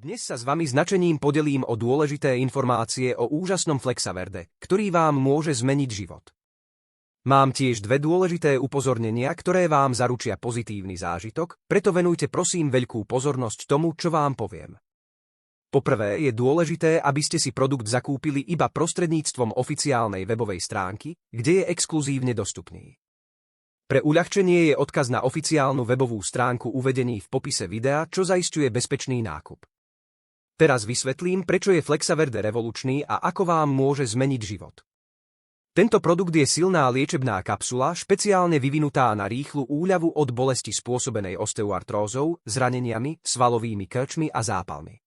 Dnes sa s vami značením podelím o dôležité informácie o úžasnom Flexaverde, ktorý vám môže zmeniť život. Mám tiež dve dôležité upozornenia, ktoré vám zaručia pozitívny zážitok, preto venujte prosím veľkú pozornosť tomu, čo vám poviem. Poprvé je dôležité, aby ste si produkt zakúpili iba prostredníctvom oficiálnej webovej stránky, kde je exkluzívne dostupný. Pre uľahčenie je odkaz na oficiálnu webovú stránku uvedený v popise videa, čo zaisťuje bezpečný nákup. Teraz vysvetlím, prečo je Flexaverde revolučný a ako vám môže zmeniť život. Tento produkt je silná liečebná kapsula, špeciálne vyvinutá na rýchlu úľavu od bolesti spôsobenej osteoartrózou, zraneniami, svalovými krčmi a zápalmi.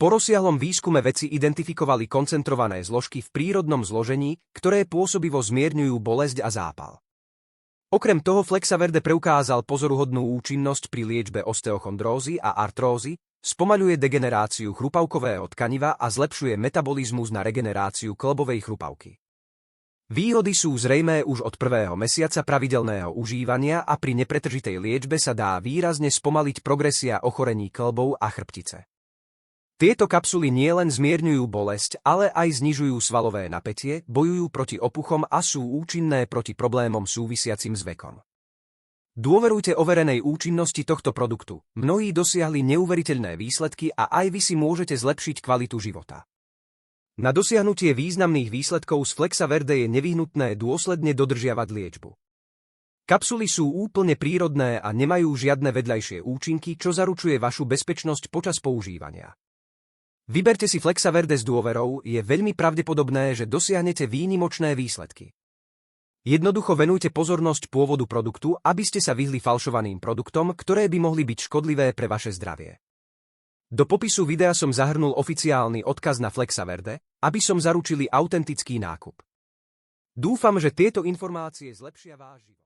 Po rozsiahlom výskume vedci identifikovali koncentrované zložky v prírodnom zložení, ktoré pôsobivo zmierňujú bolesť a zápal. Okrem toho Flexaverde preukázal pozoruhodnú účinnosť pri liečbe osteochondrózy a artrózy, spomaľuje degeneráciu chrupavkového tkaniva a zlepšuje metabolizmus na regeneráciu kĺbovej chrupavky. Výhody sú zrejmé už od prvého mesiaca pravidelného užívania a pri nepretržitej liečbe sa dá výrazne spomaliť progresia ochorení kĺbov a chrbtice. Tieto kapsuly nielen zmierňujú bolesť, ale aj znižujú svalové napätie, bojujú proti opuchom a sú účinné proti problémom súvisiacim s vekom. Dôverujte overenej účinnosti tohto produktu. Mnohí dosiahli neuveriteľné výsledky a aj vy si môžete zlepšiť kvalitu života. Na dosiahnutie významných výsledkov z Flexaverde je nevyhnutné dôsledne dodržiavať liečbu. Kapsuly sú úplne prírodné a nemajú žiadne vedľajšie účinky, čo zaručuje vašu bezpečnosť počas používania. Vyberte si Flexaverde s dôverou, je veľmi pravdepodobné, že dosiahnete výnimočné výsledky. Jednoducho venujte pozornosť pôvodu produktu, aby ste sa vyhli falšovaným produktom, ktoré by mohli byť škodlivé pre vaše zdravie. Do popisu videa som zahrnul oficiálny odkaz na Flexaverde, aby som zaručili autentický nákup. Dúfam, že tieto informácie zlepšia váš život.